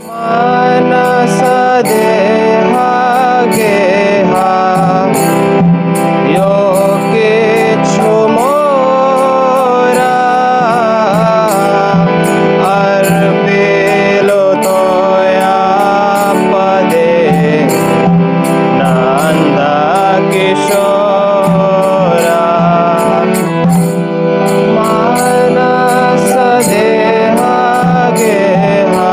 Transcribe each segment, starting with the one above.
मानस देह गेहा यो किछु मोरा अर्पिलो तोया पदे नंद किशोरा मानस देह गेहा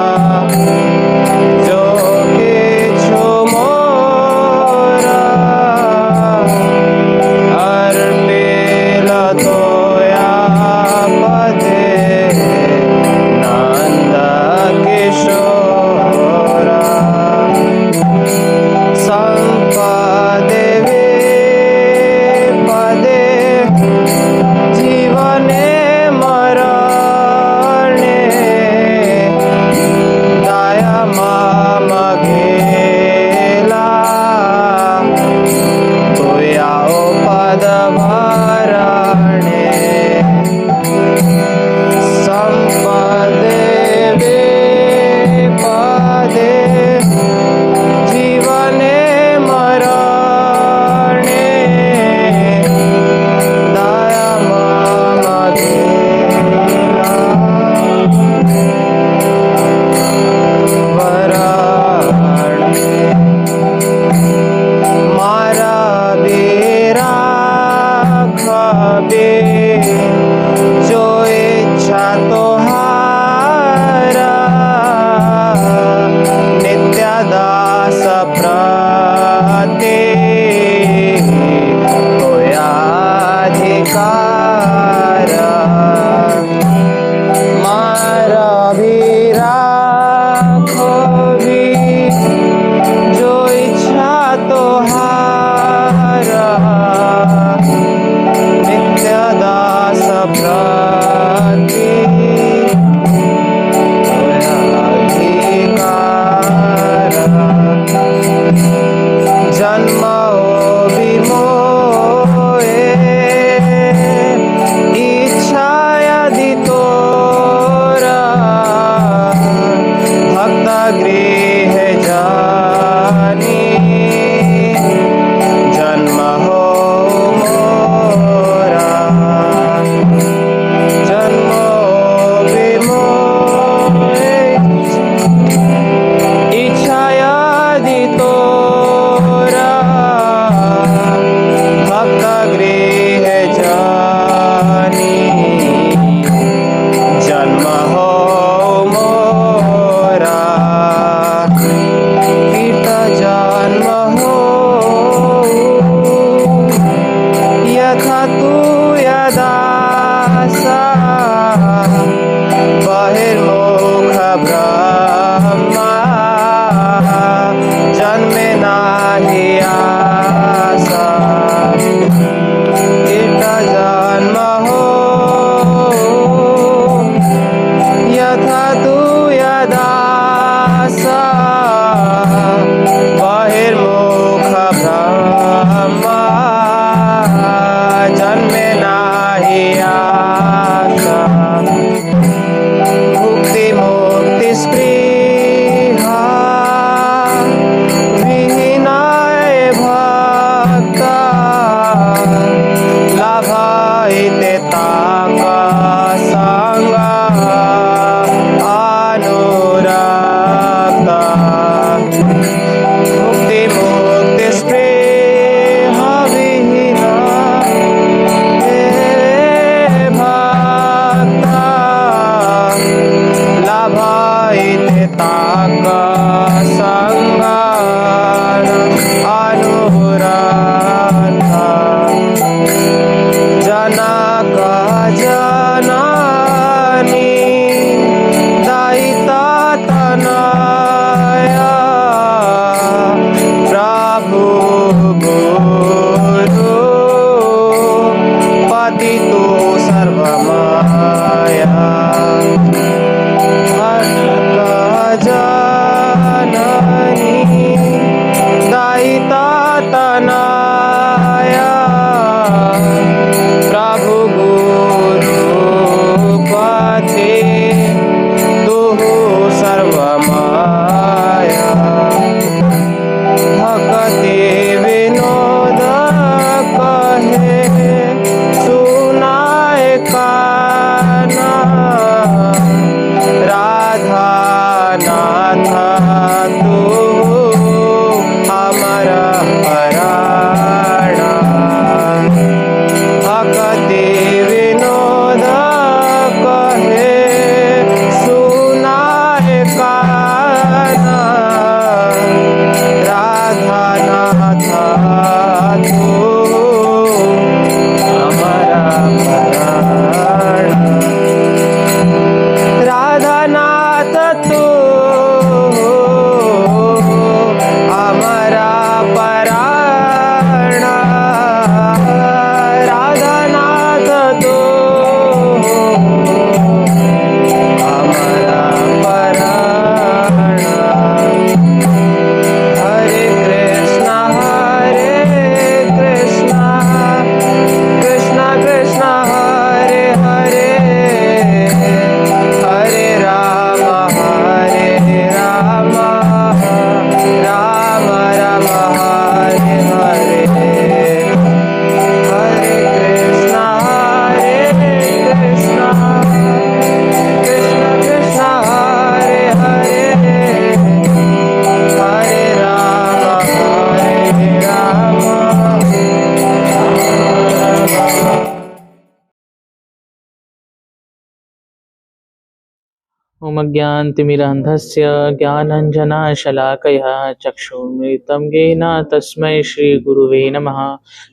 ओमज्ञानतिमिरान्धस्य ज्ञानाञ्जनशलाकया चक्षुर्मृतं येन तस्मै श्रीगुरुवे नमः।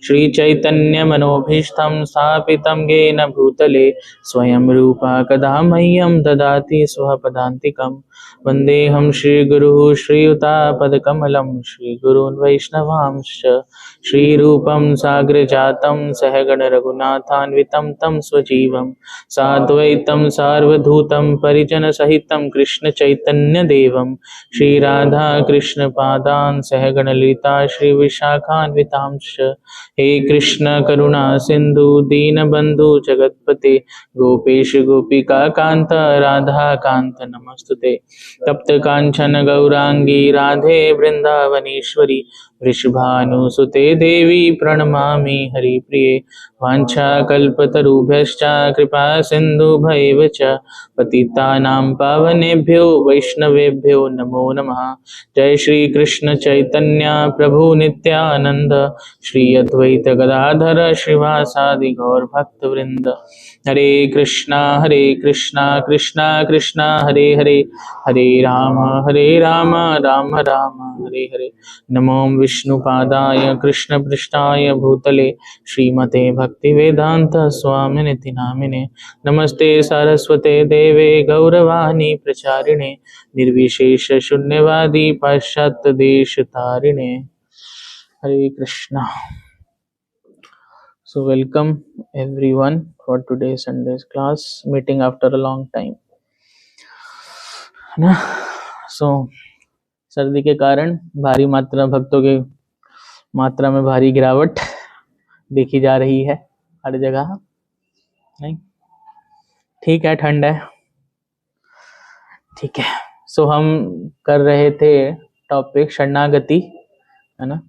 श्रीचैतन्यमनोभीष्टं स्थापितं येन भूतले स्वयं रूपा कदा मह्यं ददाति स्वपदान्तिकं। वन्देऽहं श्रीगुरुः श्रीयुतापदकमलं श्रीगुरून् वैष्णवांश्च। श्रीरूपं साग्रजातं सहगणरघुनाथान्वितं तं स्वजीवं साद्वैतं सार्वभौतं परिजनसहितं कृष्णचैतन्यदेवं श्रीराधाकृष्णपादान् सहगणललिता श्रीविशाखान्वितांश्च। हे कृष्ण करुणा सिन्धु दीनबन्धु जगत्पते गोपेश गोपिकान्त राधाकान्त नमस्तुते। तप्त कांचन गौरांगी राधे वृंदावनेश्वरी वृषभानुसुते देवी प्रणमामि हरिप्रिये। वाञ्छाकल्पतरुभ्यश्च कृपा सिन्धुभैव च पतितानां पावनेभ्यो वैष्णवेभ्यो नमो नमः। जय श्री कृष्ण चैतन्य प्रभु नित्यानंद श्री अद्वैत गदाधर श्रीवासादि गौर भक्तवृंद। हरे कृष्णा कृष्णा कृष्णा हरे हरे, हरे राम राम राम हरे हरे। नमो विष्णुपादाय कृष्णपृष्ठाय भूतले श्रीमते भक्तिवेदांत स्वामिनिति नामिने। नमस्ते सारस्वते देवे गौरवाणी प्रचारिणे निर्विशेष शून्यवादी पाश्चात्य देश तारिणे। हरे Krishna. So welcome everyone for today's Sunday's class, meeting after a long time, है ना। So सर्दी के कारण भारी मात्रा भक्तों के मात्रा में भारी गिरावट देखी जा रही है हर जगह। नहीं ठीक है, ठंड है, ठीक है। सो हम कर रहे थे टॉपिक शरणागति, है ना।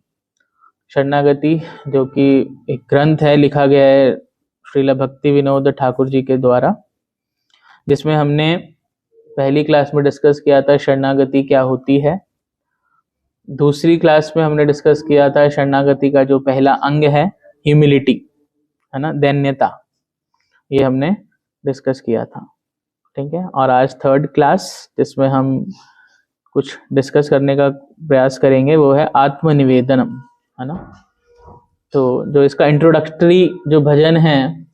शरणागति जो कि एक ग्रंथ है, लिखा गया है श्रील भक्ति विनोद ठाकुर जी के द्वारा, जिसमें हमने पहली क्लास में डिस्कस किया था शरणागति क्या होती है। दूसरी क्लास में हमने डिस्कस किया था शरणागति का जो पहला अंग है ह्यूमिलिटी, है ना, दैन्यता, ये हमने डिस्कस किया था, ठीक है। और आज थर्ड क्लास जिसमें हम कुछ डिस्कस करने का प्रयास करेंगे वो है आत्मनिवेदनम, है ना। तो जो इसका इंट्रोडक्टरी जो भजन है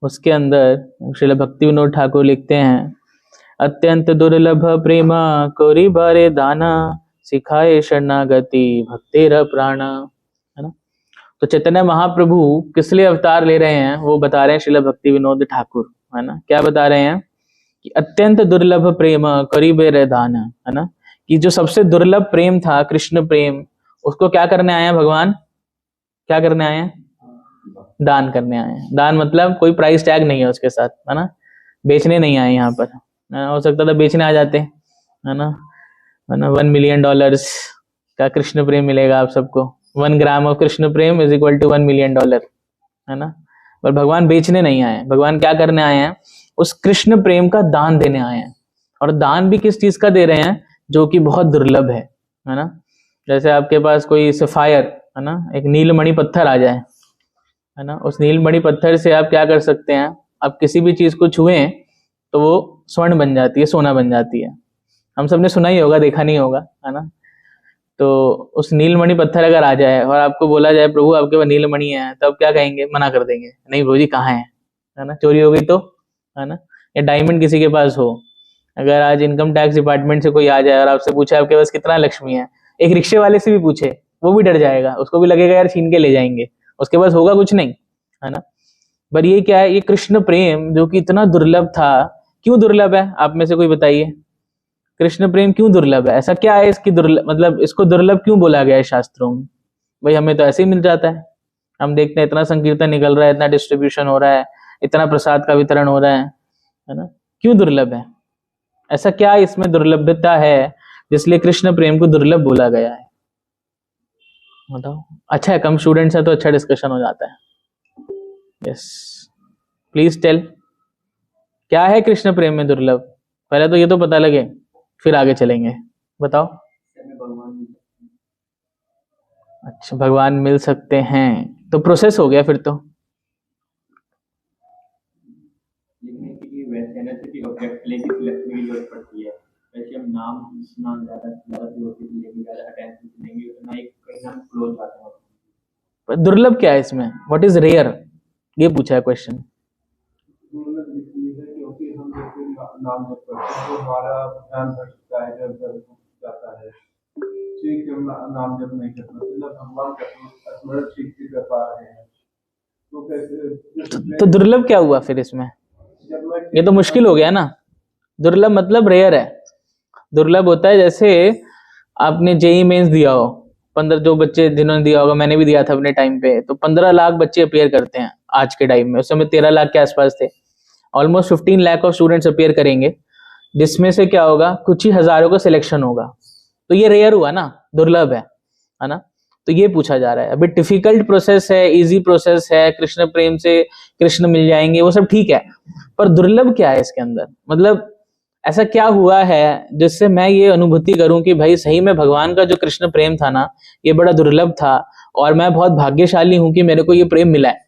उसके अंदर श्रील भक्ति विनोद ठाकुर लिखते हैं, अत्यंत दुर्लभ प्रेम कोरी बारे दाना सिखाए शरणागति भक्तेर प्राण, है ना। तो चैतन्य महाप्रभु किस लिए अवतार ले रहे हैं वो बता रहे हैं श्रील भक्ति विनोद ठाकुर, है ना। क्या बता रहे हैं कि अत्यंत दुर्लभ प्रेम करीबे दान, है ना, कि जो सबसे दुर्लभ प्रेम था कृष्ण प्रेम, उसको क्या करने आए हैं भगवान, क्या करने आए हैं, दान करने आए हैं। दान मतलब कोई प्राइस टैग नहीं है उसके साथ, है ना, बेचने नहीं आए यहाँ पर। हो सकता था बेचने आ जाते, है ना, है ना। $1 मिलियन का कृष्ण प्रेम मिलेगा आप सबको। 1 ग्राम ऑफ कृष्ण प्रेम इज इक्वल टू $1 मिलियन, है ना। पर भगवान बेचने नहीं आए, भगवान क्या करने आए हैं, उस कृष्ण प्रेम का दान देने आए हैं। और दान भी किस चीज का दे रहे हैं, जो कि बहुत दुर्लभ है ना। जैसे आपके पास कोई सफायर, है ना, एक नीलमणि पत्थर आ जाए, है ना, उस नीलमणि पत्थर से आप क्या कर सकते हैं, आप किसी भी चीज को छुए तो वो स्वर्ण बन जाती है, सोना बन जाती है। हम सबने सुना ही होगा, देखा नहीं होगा, है ना। तो उस नीलमणि पत्थर अगर आ जाए और आपको बोला जाए प्रभु आपके पास नीलमणि है, तो आप क्या कहेंगे, मना कर देंगे, नहीं प्रभु जी कहाँ है ना, चोरी हो गई तो, है ना। या डायमंड किसी के पास हो, अगर आज इनकम टैक्स डिपार्टमेंट से कोई आ जाए और आपसे पूछे आपके पास कितना लक्ष्मी है, एक रिक्शे वाले से भी पूछे, वो भी डर जाएगा, उसको भी लगेगा यार छीन के ले जाएंगे, उसके पास होगा कुछ नहीं, है ना। पर ये क्या है, ये कृष्ण प्रेम जो कि इतना दुर्लभ था। क्यों दुर्लभ है, आप में से कोई बताइए, कृष्ण प्रेम क्यों दुर्लभ है, ऐसा क्या है इसकी दुर्लभ, मतलब इसको दुर्लभ क्यों बोला गया है शास्त्रों में। भाई हमें तो ऐसे ही मिल जाता है, हम देखते हैं इतना संकीर्तन निकल रहा है, इतना डिस्ट्रीब्यूशन हो रहा है, इतना प्रसाद का वितरण हो रहा है ना। क्यों दुर्लभ है, ऐसा क्या इसमें दुर्लभता है जिसलिए कृष्ण प्रेम को दुर्लभ बोला गया है, बताओ। अच्छा है, कम स्टूडेंट्स है तो अच्छा डिस्कशन हो जाता है। यस, प्लीज टेल, क्या है कृष्ण प्रेम में दुर्लभ, पहले तो ये तो पता लगे फिर आगे चलेंगे, बताओ। अच्छा, भगवान मिल सकते हैं, तो प्रोसेस हो गया फिर तो। प्ले की सिलेक्शन की जरूरत पड़ती है, वैसे हम नाम सुनना ज़्यादा प्रियोरिटी देंगे, ज़्यादा अटेंशन देंगे, उतना ही कहीं हम क्लोज जाते हैं। दुर्लभ क्या है इसमें? What is rare? ये पूछा है क्वेश्चन। दुर्लभ इसलिए है क्योंकि हम जैसे नाम जप करते हैं तो हमारा ध्यान भटकता है, जब जब जाता है, ठीक से हम नाम जप नहीं करते, मतलब भगवान का स्मरण ठीक से कर पा रहे हैं, तो कैसे तो दुर्लभ क्या हुआ फिर इसमें? जब मैं ये तो मुश्किल हो गया ना। दुर्लभ मतलब रेयर है। दुर्लभ होता है जैसे आपने जेई मेंस दिया हो, 15 जो बच्चे जिन्होंने दिया होगा, मैंने भी दिया था अपने टाइम पे, तो 15 लाख बच्चे अपेयर करते हैं आज के टाइम में। उस समय 13 लाख के आसपास थे। Almost 15 lakh of students appear करेंगे, जिसमें से क्या होगा, कुछ ही हजारों का सिलेक्शन होगा। तो ये रेयर हुआ ना, दुर्लभ है ना। तो ये पूछा जा रहा है। अभी डिफिकल्ट प्रोसेस है, इजी प्रोसेस है, कृष्ण प्रेम से कृष्ण मिल जाएंगे, वो सब ठीक है, पर दुर्लभ क्या है इसके अंदर? मतलब ऐसा क्या हुआ है जिससे मैं ये अनुभूति करूं कि भाई सही में भगवान का जो कृष्ण प्रेम था ना, ये बड़ा दुर्लभ था और मैं बहुत भाग्यशाली हूं कि मेरे को ये प्रेम मिला है।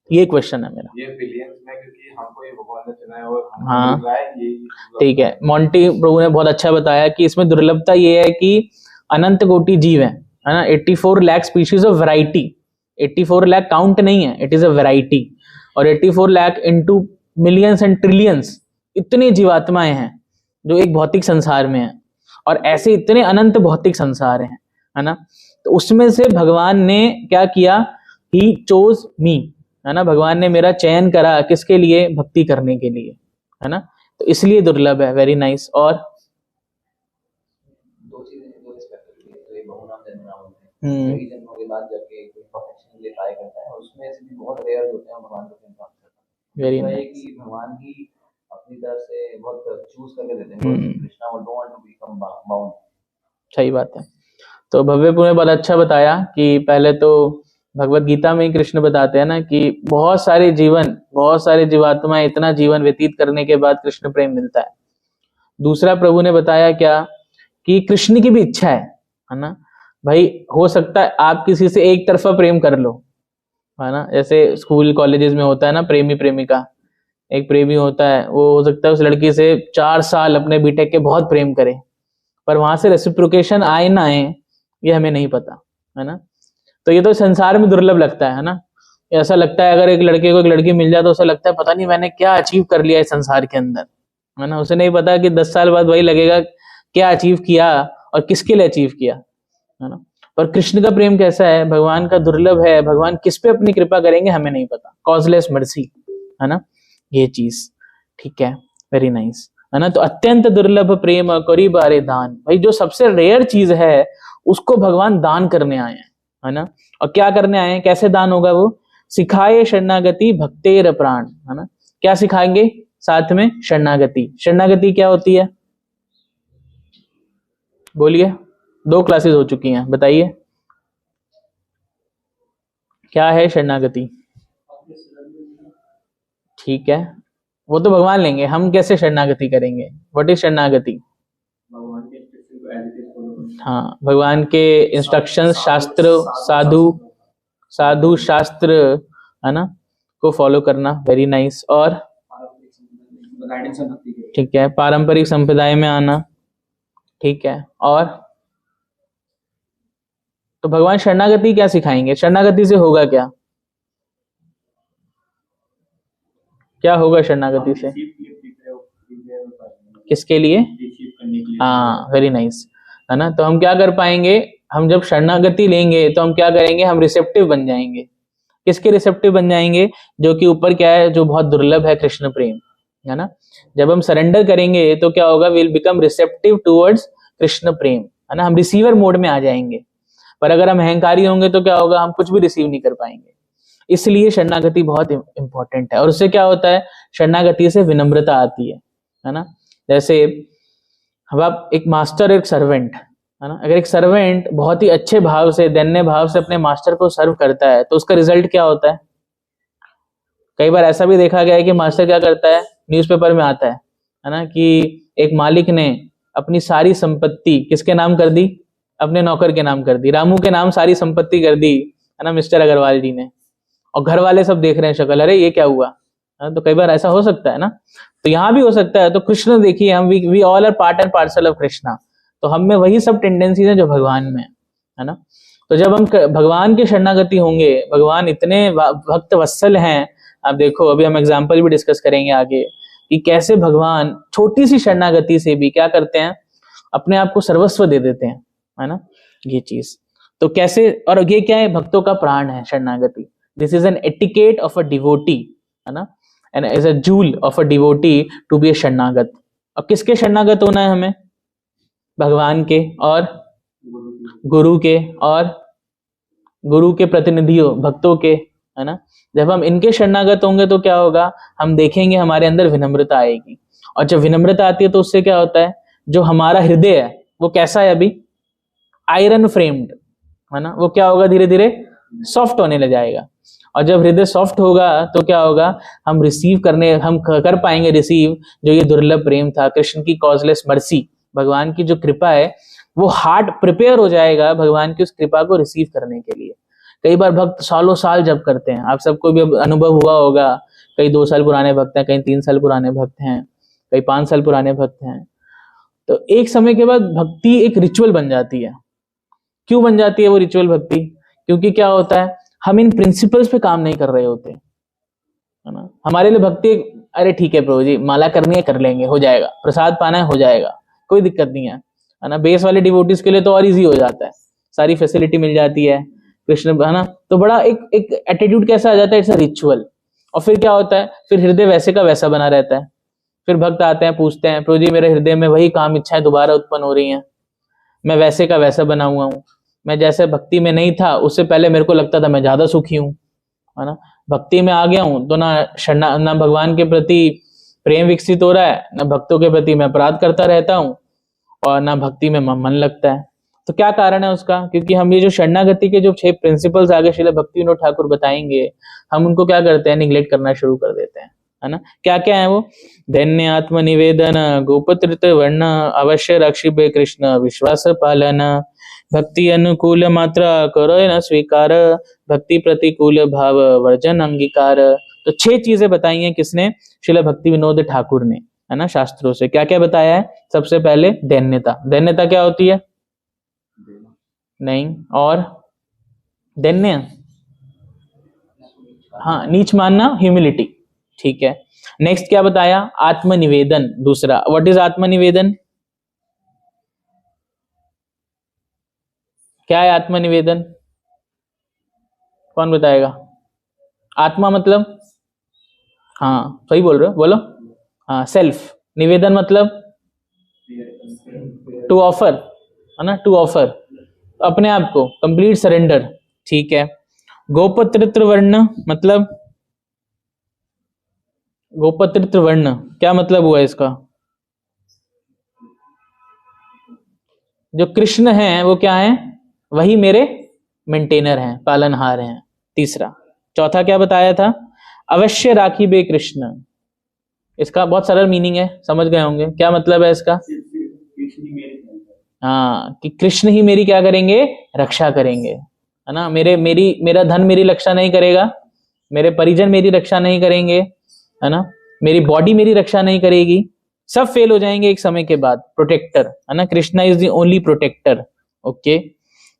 ये क्वेश्चन है मेरा। ये बिलियंस में, क्योंकि हमको ये भगवान ने चुना है और हमको हाँ, मिल रहा है, ये ठीक है। मोंटी प्रभु ने बहुत अच्छा बताया कि इसमें दुर्लभता ये है कि अनंत कोटि जीव है ना, 84 lakh species of variety. 84 lakh count नहीं है, इट इज अ वैरायटी। और 84 lakh into millions and trillions, इतने जीवात्माएं हैं जो एक भौतिक संसार में है, और ऐसे इतने अनंत भौतिक संसार हैं, है ना। तो उसमें से भगवान ने क्या किया, ही चोज मी, है ना। भगवान ने मेरा चयन करा, किसके लिए? भक्ति करने के लिए, है ना। तो इसलिए दुर्लभ है। Very nice. और दो चीजें दो रिस्पेक्ट है, तो ये बहुनाम जन्मनाम होते हैं, कई जन्मों के बाद जाके कोई प्रोफेशन के लिए ट्राई करता है, और उसमें से भी बहुत रेयर होते हैं भगवान को प्रेम प्राप्त करना। वेरी दूसरा ये नाइस। कि भगवान ही अपनी तरफ से बहुत चूज करके देते हैं, कृष्णा वो don't want to become bound. सही बात है। तो भव्यपुर ने बहुत अच्छा बताया कि पहले तो भगवत गीता में ही कृष्ण बताते हैं ना कि बहुत सारे जीवात्माएं इतना जीवन व्यतीत करने के बाद कृष्ण प्रेम मिलता है। दूसरा प्रभु ने बताया क्या, कि कृष्ण की भी इच्छा है ना। भाई हो सकता है आप किसी से एक तरफा प्रेम कर लो, है ना। जैसे स्कूल कॉलेजेस में होता है ना, प्रेमी प्रेमिका, एक प्रेमी होता है, वो हो सकता है उस लड़की से 4 साल अपने बीटेक के बहुत प्रेम करे, पर वहां से रेसिप्रोकेशन आए ना आए ये हमें नहीं पता, है ना। तो ये तो संसार में दुर्लभ लगता है ना। ऐसा लगता है अगर एक लड़के को एक लड़की मिल जाए तो उसे लगता है पता नहीं मैंने क्या अचीव कर लिया इस संसार के अंदर, है ना। उसे नहीं पता कि 10 साल बाद वही लगेगा क्या अचीव किया और किसके लिए अचीव किया, है ना। पर कृष्ण का प्रेम कैसा है, भगवान का दुर्लभ है। भगवान किस पे अपनी कृपा करेंगे हमें नहीं पता, कॉजलेस मर्सी, है ना, ये चीज। ठीक है, वेरी नाइस, है ना। तो अत्यंत दुर्लभ प्रेम करी बारे दान, भाई जो सबसे रेयर चीज है उसको भगवान दान करने आए हैं, है ना। और क्या करने आए हैं, कैसे दान होगा वो, सिखाए शरणागति भक्तेर प्राण, है ना। क्या सिखाएंगे साथ में? शरणागति। शरणागति क्या होती है बोलिए, 2 क्लासेस हो चुकी हैं, बताइए क्या है शरणागति। ठीक है, वो तो भगवान लेंगे, हम कैसे शरणागति करेंगे? व्हाट इज शरणागति? भगवान के इंस्ट्रक्शन को एज इट इज फॉलो करना। हाँ, भगवान के इंस्ट्रक्शंस, शास्त्र, साधु शास्त्र, है ना, को फॉलो करना। Very nice. और गाइडेंस ऑफ भक्ति के। ठीक है, पारंपरिक संप्रदाय में आना। ठीक है, और तो भगवान शरणागति क्या सिखाएंगे? शरणागति से होगा क्या? क्या होगा शरणागति से? किसके लिए? हाँ, वेरी नाइस, है ना। तो हम क्या कर पाएंगे, हम जब शरणागति लेंगे तो हम क्या करेंगे, हम रिसेप्टिव बन जाएंगे। किसके रिसेप्टिव बन जाएंगे? जो कि ऊपर क्या है, जो बहुत दुर्लभ है, कृष्ण प्रेम, है ना। जब हम सरेंडर करेंगे तो क्या होगा, will become receptive towards Krishna prem, है ना। हम रिसीवर मोड में आ जाएंगे। पर अगर हम अहंकारी होंगे तो क्या होगा, हम कुछ भी रिसीव नहीं कर पाएंगे। इसलिए शरणागति बहुत इंपॉर्टेंट है। और उससे क्या होता है, शरणागति से विनम्रता आती है ना। जैसे अब आप एक मास्टर और एक सर्वेंट, है ना, अगर एक सर्वेंट बहुत ही अच्छे भाव से, दैन्य भाव से अपने मास्टर को सर्व करता है तो उसका रिजल्ट क्या होता है? कई बार ऐसा भी देखा गया है कि मास्टर क्या करता है, न्यूज़पेपर में आता है ना, कि एक मालिक ने अपनी सारी संपत्ति किसके नाम कर दी? अपने नौकर के नाम कर दी, रामू के नाम सारी संपत्ति कर दी, है ना, मिस्टर अग्रवाल जी ने। और घर वाले सब देख रहे हैं शक्ल, अरे ये क्या हुआ, है ना? तो कई बार ऐसा हो सकता है ना। तो यहाँ भी हो सकता है। तो कृष्ण देखिए, हम we all are part and parcel of Krishna, तो हम में वही सब टेंडेंसीज हैं जो भगवान में है ना। तो जब हम भगवान के शरणागति होंगे, भगवान इतने भक्त वत्सल हैं, आप देखो अभी हम एग्जाम्पल भी डिस्कस करेंगे आगे कि कैसे भगवान छोटी सी शरणागति से भी क्या करते हैं, अपने आप को सर्वस्व दे देते हैं, है ना, ये चीज। तो कैसे, और ये क्या है, भक्तों का प्राण है शरणागति। This is an etiquette of a devotee, है ना, and as a jewel of a devotee to be a sharanagat. अब किसके शरणागत होना है हमें? भगवान के और गुरु के, और गुरु के प्रतिनिधियों भक्तों के, है ना। जब हम इनके शरणागत होंगे तो क्या होगा, हम देखेंगे हमारे अंदर विनम्रता आएगी, और जब विनम्रता आती है तो उससे क्या होता है, जो हमारा हृदय है वो कैसा है अभी, आयरन फ्रेम्ड, है ना, वो क्या होगा, धीरे धीरे सॉफ्ट होने लग जाएगा। और जब हृदय सॉफ्ट होगा तो क्या होगा, हम रिसीव करने, हम कर पाएंगे रिसीव जो ये दुर्लभ प्रेम था, कृष्ण की कॉजलेस मर्सी, भगवान की जो कृपा है, वो हार्ट प्रिपेयर हो जाएगा भगवान की उस कृपा को रिसीव करने के लिए। कई बार भक्त सालों साल जप करते हैं, आप सबको भी अनुभव हुआ होगा, कई 2 साल पुराने भक्त हैं, कई 3 साल पुराने भक्त हैं, कई 5 साल पुराने भक्त हैं। तो एक समय के बाद भक्ति एक रिचुअल बन जाती है। क्यों बन जाती है वो रिचुअल भक्ति? क्योंकि क्या होता है, हम इन प्रिंसिपल्स पे काम नहीं कर रहे होते, है ना। हमारे लिए भक्ति, अरे ठीक है प्रभु जी, माला करनी है कर लेंगे, हो जाएगा, प्रसाद पाना है हो जाएगा, कोई दिक्कत नहीं है ना। बेस वाले डिवोटीज के लिए तो और इजी हो जाता है, सारी फैसिलिटी मिल जाती है कृष्ण, है ना। तो बड़ा एक एटीट्यूड कैसा आ जाता है, इट्स अ रिचुअल। और फिर क्या होता है, फिर हृदय वैसे का वैसा बना रहता है। फिर भक्त आते हैं, पूछते हैं, प्रभु जी मेरे हृदय में वही काम इच्छाएं दोबारा उत्पन्न हो रही हैं, मैं वैसे का वैसा बना हुआ हूँ, मैं जैसे भक्ति में नहीं था उससे पहले मेरे को लगता था मैं ज्यादा सुखी हूँ, है ना। भक्ति में आ गया हूँ तो ना भगवान के प्रति प्रेम विकसित हो रहा है, ना भक्तों के प्रति मैं अपराध करता रहता हूँ, और ना भक्ति में मन लगता है। तो क्या कारण है उसका? क्योंकि हम ये जो शरणागति के जो 6 प्रिंसिपल्स आगे श्रील भक्ति विनोद ठाकुर बताएंगे, हम उनको क्या करते हैं, निग्लेक्ट करना शुरू कर देते हैं, है ना। क्या क्या है वो? धन्य आत्म निवेदन, गोपत्रित वर्ण, अवश्य रक्षिबे कृष्ण, विश्वास पालन, भक्ति अनुकूल मात्रा करो न स्वीकार, भक्ति प्रतिकूल भाव वर्जन अंगीकार। तो 6 चीजें बताई हैं किसने? श्रील भक्ति विनोद ठाकुर ने, है ना, शास्त्रों से। क्या क्या बताया है? सबसे पहले दैन्यता। दैन्यता क्या होती है? नहीं, और दैन्य, हाँ, नीच मानना, ह्यूमिलिटी, ठीक है। नेक्स्ट क्या बताया? आत्मनिवेदन। दूसरा, व्हाट इज आत्मनिवेदन? क्या है आत्मनिवेदन? कौन बताएगा? आत्मा मतलब, हाँ सही बोल रहे हो, बोलो। हाँ, सेल्फ। निवेदन मतलब टू ऑफर, है ना, टू ऑफर, अपने आप को कंप्लीट सरेंडर, ठीक है। गोपत्रित्र वर्ण मतलब, गोपत्रित्र वर्ण क्या मतलब हुआ इसका? जो कृष्ण हैं वो क्या हैं? वही मेरे मेंटेनर हैं, पालनहार हैं। तीसरा। चौथा क्या बताया था? अवश्य राखी बे कृष्ण। इसका बहुत सरल मीनिंग है, समझ गए होंगे। क्या मतलब है इसका? हाँ, कि कृष्ण ही मेरी क्या करेंगे? रक्षा करेंगे, है ना। मेरा धन मेरी रक्षा नहीं करेगा, मेरे परिजन मेरी रक्षा नहीं करेंगे, है ना, मेरी बॉडी मेरी रक्षा नहीं करेगी, सब फेल हो जाएंगे एक समय के बाद। प्रोटेक्टर, है ना, Krishna is the only protector. Okay,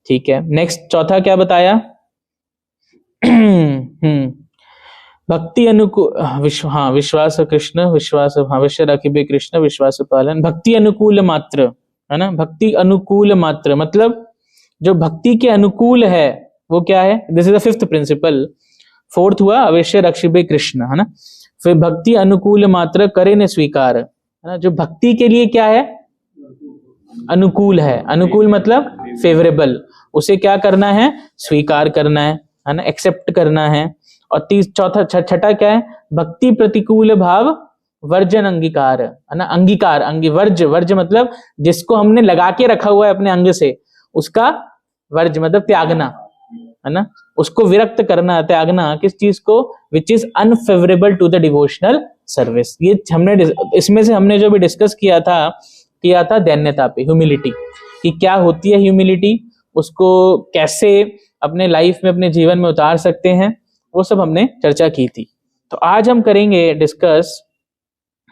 ठीक है। नेक्स्ट, चौथा क्या बताया? भक्ति अनुकूल, विश्वास कृष्ण, विश्वास, अवश्य राखिबे कृष्ण, विश्वास पालन, भक्ति अनुकूल मात्र, है ना। भक्ति अनुकूल मात्र मतलब जो भक्ति के अनुकूल है वो क्या है? This is the 5th principal. 4th हुआ अवश्य रक्षिबे कृष्ण, है ना। फिर भक्ति अनुकूल मात्र करे न स्वीकार, है ना। जो भक्ति के लिए क्या है? अनुकूल है। अनुकूल मतलब फेवरेबल, उसे क्या करना है? स्वीकार करना है ना, एक्सेप्ट करना है। और चौथा, छठा क्या है? भक्ति प्रतिकूल भाव वर्जन अंगीकार, है ना। अंगीकार, वर्ज मतलब जिसको हमने लगा के रखा हुआ है अपने अंग से, उसका वर्ज मतलब त्यागना, है ना, उसको विरक्त करना, त्यागना। किस चीज को? Which is unfavourable to the devotional service. ये हमने इसमें से हमने जो भी डिस्कस किया था दैन्यता पे, ह्यूमिलिटी, कि क्या होती है ह्यूमिलिटी, उसको कैसे अपने लाइफ में, अपने जीवन में उतार सकते हैं, वो सब हमने चर्चा की थी। तो आज हम करेंगे डिस्कस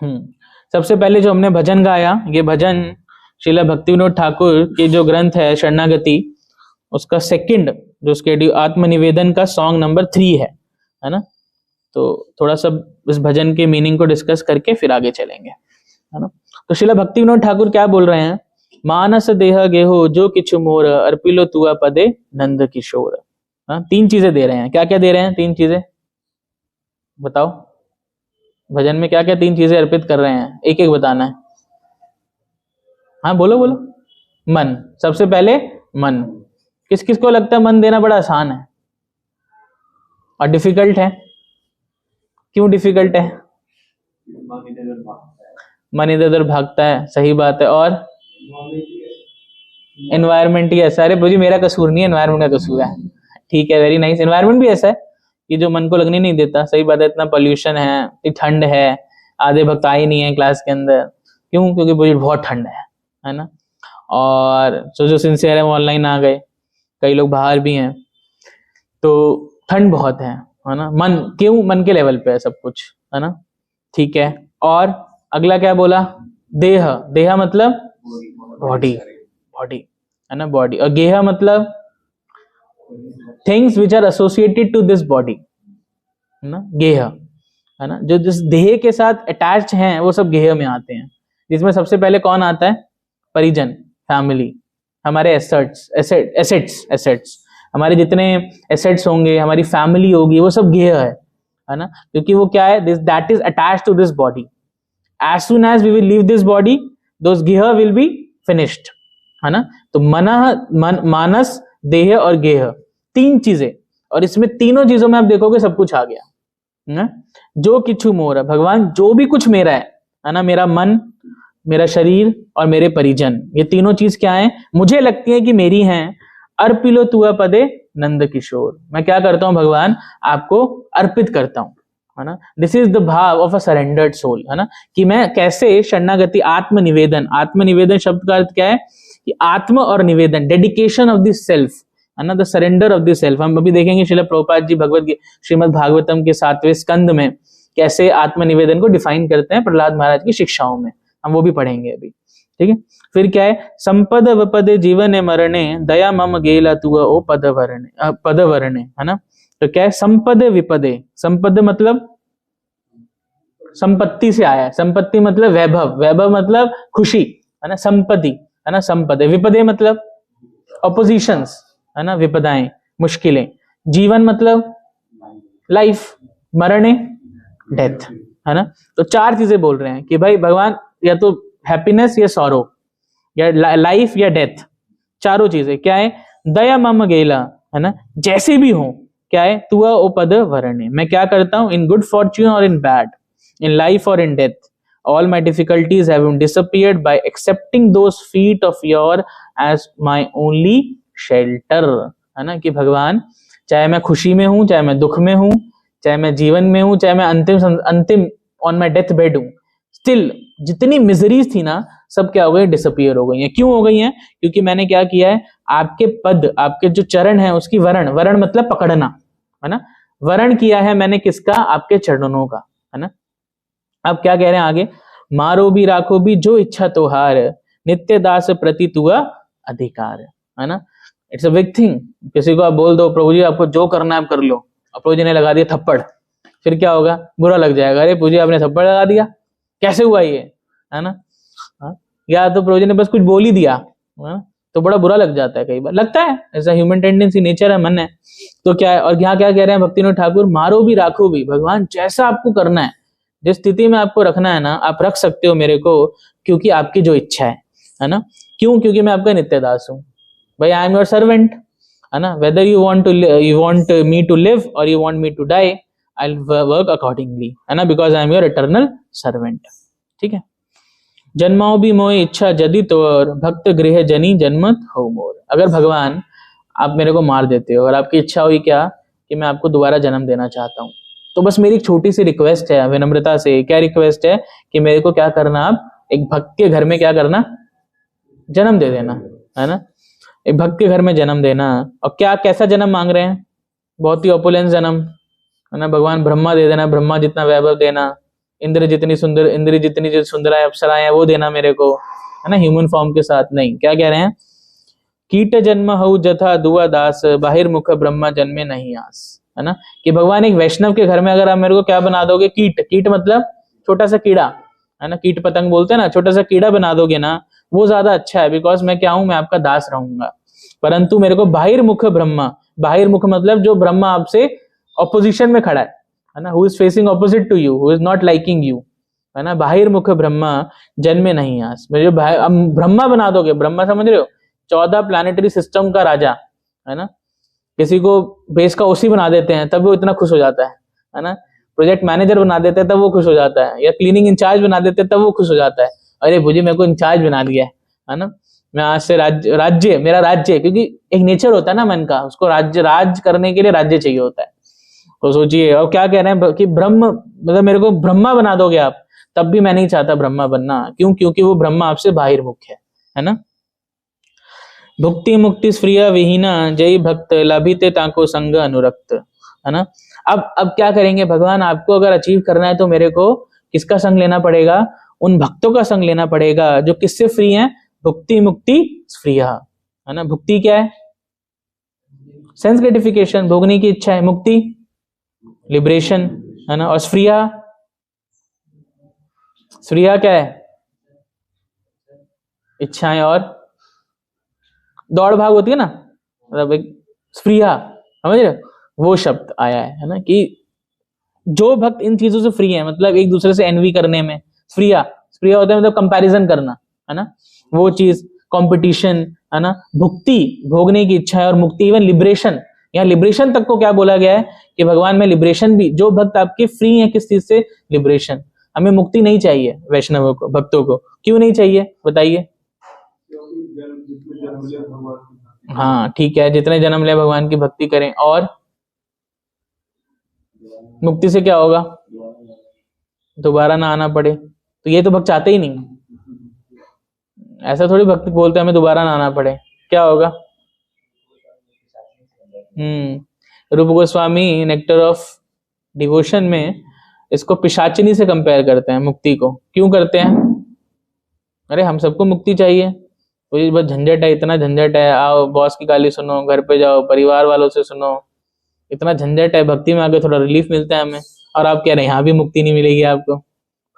सबसे पहले जो हमने भजन गाया, ये भजन श्रीला भक्ति विनोद ठाकुर के जो ग्रंथ है शरणागति, उसका सेकंड जो उसके आत्मनिवेदन का सॉन्ग नंबर 3 है ना। तो थोड़ा सा इस भजन के मीनिंग को डिस्कस करके फिर आगे चलेंगे, है ना। तो श्रीला भक्ति विनोद ठाकुर क्या बोल रहे हैं, मानस देह गेहो जो किछु मोर अर्पिलो तुआ पदे नंद किशोर। हाँ, 3 चीजें दे रहे हैं। क्या क्या दे रहे हैं 3 चीजें बताओ, भजन में क्या क्या 3 चीजें अर्पित कर रहे हैं, एक एक बताना है। हाँ बोलो बोलो। मन, सबसे पहले मन। किस किस को लगता है मन देना बड़ा आसान है और डिफिकल्ट है? क्यों डिफिकल्ट है? मन इधर उधर भागता है, सही बात है। और एनवायरमेंट ही ऐसा है। अरे मेरा कसूर नहीं है, एनवायरमेंट का कसूर है। ठीक है, वेरी नाइस। एनवायरमेंट भी ऐसा है कि जो मन को लगने नहीं देता। सही बात है, इतना पोल्यूशन है, इतनी ठंड है, आधे भक्त आए नहीं है क्लास के अंदर। क्यों? क्योंकि बहुत ठंड है ना। और जो सिंसियर है वो ऑनलाइन आ गए, कई लोग बाहर भी हैं, तो ठंड बहुत है ना। मन, क्यों? मन के लेवल पे है सब कुछ, है ना। ठीक है, और अगला क्या बोला? देह। देह मतलब बॉडी, बॉडी है ना, बॉडी। और गेह मतलब things which are associated to this body, है ना, गेह, है ना। जो जिस देह के साथ अटैच्ड हैं वो सब गेह में आते हैं, जिसमें सबसे पहले कौन आता है? परिजन, फैमिली, हमारे एसेट्स, हमारे जितने एसेट्स होंगे, हमारी फैमिली होगी, वो सब गेह है ना। क्योंकि वो क्या है? That is attached to this body. As soon as we will leave this body, those गेह विल बी फिनिश्ड, है ना। तो मानस, देह और गेह, 3 चीजें। और इसमें तीनों चीजों में आप देखोगे सब कुछ आ गया ना। जो किछु मोर है, भगवान जो भी कुछ मेरा है ना, मेरा मन, मेरा शरीर और मेरे परिजन, ये तीनों चीज क्या है? मुझे लगती है कि मेरी हैं। अर्पिलो तुआ पदे नंद किशोर, मैं क्या करता हूं भगवान? आपको अर्पित करता हूं, है ना। दिस इज द भाव ऑफ अ सरेंडर्ड सोल, है ना। कि मैं कैसे शरणागति, आत्मनिवेदन। आत्मनिवेदन शब्द का अर्थ क्या है? कि आत्म और निवेदन, डेडिकेशन ऑफ द सेल्फ, है ना, the surrender of the self. हम अभी देखेंगे श्रील प्रभुपाद जी श्रीमद् भागवतम के 7वें स्कंद में कैसे आत्मनिवेदन को डिफाइन करते हैं प्रहलाद महाराज की शिक्षाओं में, हम वो भी पढ़ेंगे अभी। ठीक है, फिर क्या है? संपद वपदे जीवन मरणे दया मम गेला तुआ ओ पद वर्णे, है ना। तो क्या है? संपद विपदे। संपद मतलब संपत्ति से आया है, संपत्ति मतलब वैभव, वैभव मतलब खुशी, है ना, संपत्ति, है ना, संपद। विपदे मतलब ऑपोजिशंस, है ना, विपदाएं, मुश्किलें। जीवन मतलब लाइफ, मरणे डेथ, है ना। तो 4 चीजें बोल रहे हैं कि भाई भगवान या तो हैप्पीनेस या सॉरो, या लाइफ या डेथ, चारों चीजें क्या है? दया मम गेला, है ना, जैसे भी हो क्या है? तुआ ओ पद वर्णे, मैं क्या करता हूं? इन गुड फॉर्च्यून और इन बैड, इन लाइफ और in death, all my difficulties have been disappeared by accepting those feet of your as my only shelter, है ना। कि भगवान चाहे मैं खुशी में हूं, चाहे मैं दुख में हूं, चाहे मैं जीवन में हूं, चाहे मैं अंतिम ऑन माई डेथ बेड हूं, स्टिल जितनी मिजरीज थी ना सब क्या हो गई? डिसअपियर हो गई हैं। क्यों हो गई हैं? क्योंकि मैंने क्या किया है? आपके पद, आपके जो चरण है उसकी वरण मतलब पकड़ना, है ना। वरण किया है मैंने किसका? आपके चरणों का, है ना। अब क्या कह रहे हैं आगे? मारो भी राखो भी जो इच्छा तोहार, नित्य दास प्रति तुआ अधिकार, है ना। It's a big thing. किसी को आप बोल दो प्रभु जी आपको जो करना है आप कर लो, और प्रभु जी ने लगा दिया थप्पड़, फिर क्या होगा? बुरा लग जाएगा, अरे प्रभु जी आपने थप्पड़ लगा दिया, कैसे हुआ ये, है ना। या तो प्रभु जी ने बस कुछ बोल ही दिया, है ना, तो बड़ा बुरा लग जाता है, कई बार लगता है, ऐसा ह्यूमन टेंडेंसी, नेचर है, मन है। तो क्या है? और यहाँ क्या कह रहे हैं भक्तिविनोद ठाकुर? मारो भी राखो भी, भगवान जैसा आपको करना है, जिस स्थिति में आपको रखना है ना, आप रख सकते हो मेरे को, क्योंकि आपकी जो इच्छा है ना। क्यों? क्योंकि मैं आपका नित्य दास हूं भाई, आई एम योर सर्वेंट, है ना। Whether you want me to live और you want me to die, I will work accordingly, है ना, because I am your eternal servant. ठीक है। जन्माओ भी मोह इच्छा यदि तोर, भक्त गृह जनी जन्मत हो मोर। अगर भगवान आप मेरे को मार देते हो और आपकी इच्छा हुई क्या? कि मैं आपको दोबारा जन्म देना चाहता हूँ, तो बस मेरी एक छोटी सी रिक्वेस्ट है विनम्रता से। क्या रिक्वेस्ट है? कि मेरे को क्या करना? आप एक भक्त के घर में क्या करना? जन्म दे देना, है ना। एक भक्त के घर में जन्म देना। और क्या, कैसा जन्म मांग रहे हैं? बहुत ही ऑपुलेंस जन्म, है ना। भगवान ब्रह्मा दे देना, ब्रह्मा जितना वैभव देना, इंद्र जितनी जो सुंदराएं अप्सराएं हैं वो देना मेरे को, है ना, ह्यूमन फॉर्म के साथ नहीं। क्या कह रहे हैं, कीट जन्म हऊ जथा दुआ दास, बाहिर्मुख ब्रह्मा जन्मे नहीं आस, है ना, कि भगवान एक वैष्णव के घर में अगर आप मेरे को क्या बना दोगे, कीट मतलब छोटा सा कीड़ा, है ना, कीट पतंग बोलते हैं ना, छोटा सा कीड़ा बना दोगे ना, वो ज्यादा अच्छा है, बिकॉज मैं क्या हूं, मैं आपका दास रहूंगा। परंतु मेरे को बाहिर्मुख ब्रह्मा, बाहिर्मुख मतलब जो ब्रह्मा आपसे ऑपोजिशन में खड़ा है ना, who is facing opposite to you, who is not liking you, है ना, बाहिर्मुख ब्रह्मा जन्मे नहीं आस, मेरे जो ब्रह्मा बना दोगे, ब्रह्मा समझ रहे हो, 14 प्लैनेटरी सिस्टम का राजा, है ना, किसी को बेस का ओसी बना देते हैं तब वो इतना खुश हो जाता है ना, प्रोजेक्ट मैनेजर बना देते हैं तब वो खुश हो जाता है, या क्लीनिंग इंचार्ज बना देते हैं तब वो खुश हो जाता है, अरे भुजी मेरे को इंचार्ज बना दिया है ना, मैं आज से राज्य मेरा राज्य, क्योंकि एक नेचर होता है ना मन का, उसको राज करने के लिए राज्य चाहिए होता है। तो सोचिए, और क्या कह रहे हैं कि ब्रह्म मतलब मेरे को ब्रह्मा बना दोगे आप, तब भी मैं नहीं चाहता ब्रह्मा बनना, क्यों, क्योंकि वो ब्रह्मा आपसे बाहिर्मुख है ना। भुक्ति मुक्ति स्प्रिय विहीना, जय भक्त लाभिते ताको संग अनुरक्त, है ना। अब क्या करेंगे भगवान, आपको अगर अचीव करना है तो मेरे को किसका संग लेना पड़ेगा, उन भक्तों का संग लेना पड़ेगा जो किससे फ्री हैं, भुक्ति मुक्ति स्प्रिय, है ना। भुक्ति क्या है, सेंस ग्रेटिफिकेशन, भोगने की इच्छा है, मुक्ति लिबरेशन, है ना, और स्प्रिय क्या है, इच्छाएं और दौड़ भाग होती है ना, मतलब एक स्प्रिय, समझ रहे हो, वो शब्द आया है ना, कि जो भक्त इन चीजों से फ्री है, मतलब एक दूसरे से एनवी करने में, स्प्रिय होता है मतलब कंपैरिजन करना, है ना, वो चीज, कंपटीशन, है ना, भुक्ति भोगने की इच्छा है, और मुक्ति इवन लिबरेशन, यहाँ लिबरेशन तक को क्या बोला गया है कि भगवान में लिबरेशन भी, जो भक्त आपके फ्री है किस चीज से, लिबरेशन। हमें मुक्ति नहीं चाहिए वैष्णवों को, भक्तों को, क्यों नहीं चाहिए बताइए। हाँ ठीक है, जितने जन्म ले भगवान की भक्ति करें, और मुक्ति से क्या होगा, दोबारा ना आना पड़े, तो ये तो भक्त चाहते ही नहीं, ऐसा थोड़ी भक्त बोलते हैं हमें दोबारा ना आना पड़े, क्या होगा। रूप गोस्वामी नेक्टर ऑफ डिवोशन में इसको पिशाचिनी से कंपेयर करते हैं मुक्ति को, क्यों करते हैं, अरे हम सबको मुक्ति चाहिए, कोई बस झंझट है, इतना झंझट है, आओ बॉस की गाली सुनो, घर पे जाओ, परिवार वालों से सुनो, इतना झंझट है, भक्ति में आके थोड़ा रिलीफ मिलता है हमें, और आप कह रहे हैं यहाँ भी मुक्ति नहीं मिलेगी आपको,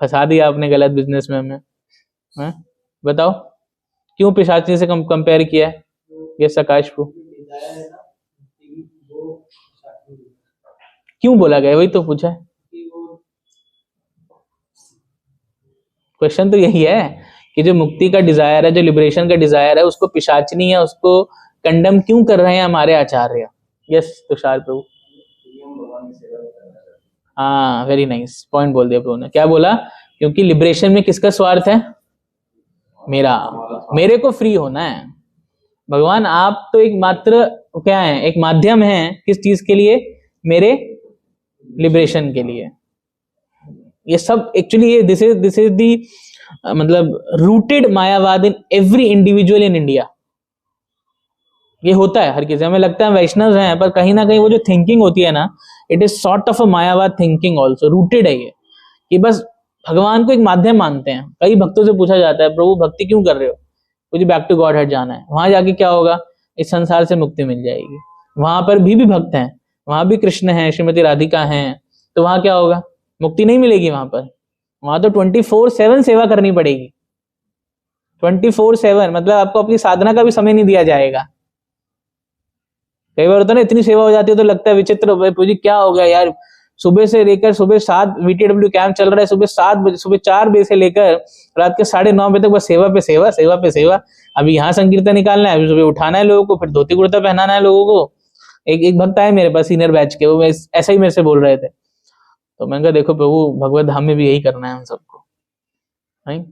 फंसा दिया आपने गलत बिजनेस में हमें, है? बताओ क्यों पिशाचिनी से कंपेयर किया है ये सकाशपु, क्यों बोला गया, वही तो पूछा है, क्वेश्चन तो यही है कि जो मुक्ति का डिजायर है, जो लिबरेशन का डिजायर है, उसको पिशाचिनी है, उसको कंडम क्यों कर रहे हैं हमारे आचार्य। यस तुषार प्रभु, हाँ वेरी नाइस पॉइंट बोल दिया प्रभु ने, क्या बोला, क्योंकि लिबरेशन में किसका स्वार्थ है, मेरे को फ्री होना है। भगवान आप तो एक मात्र क्या है, एक माध्यम है, किस चीज के लिए, मेरे लिबरेशन के लिए। ये सब एक्चुअली दिस इज दी मतलब rooted मायावाद in every individual in India, ये होता है हर किसी, हमें लगता है वैष्णव हैं, पर कहीं ना कहीं वो जो थिंकिंग होती है ना, it is sort of a मायावाद thinking also, rooted है ये, कि बस भगवान को एक माध्यम मानते हैं। कई भक्तों से पूछा जाता है प्रभु भक्ति क्यों कर रहे हो, मुझे बैक टू गॉड हेड जाना है, वहां जाके क्या होगा, इस संसार से मुक्ति मिल जाएगी। वहां पर भी भक्त हैं, वहां भी कृष्ण हैं, श्रीमती राधिका हैं, तो वहां क्या होगा, मुक्ति नहीं मिलेगी वहां पर, वहां तो 24/7 सेवा करनी पड़ेगी, 24/7, मतलब आपको अपनी साधना का भी समय नहीं दिया जाएगा। कई बार होता है ना, इतनी सेवा हो जाती है तो लगता है विचित्र, पूजी क्या हो गया यार, सुबह से लेकर सुबह 7 VTW कैंप चल रहा है, सुबह 7 बजे, सुबह 4 बजे से लेकर रात के 9:30 बजे तक बस सेवा पे सेवा, सेवा पे सेवा। अभी यहाँ संकीर्तन निकालना है, अभी सुबह उठाना है लोगों को, फिर धोती कुर्ता पहनाना है लोगों को। एक भक्त आए मेरे पास सीनियर बैच के, वो ऐसा ही मेरे से बोल रहे थे, तो मैंने कहा देखो प्रभु भगवत धाम में भी यही करना है हम सबको, नहीं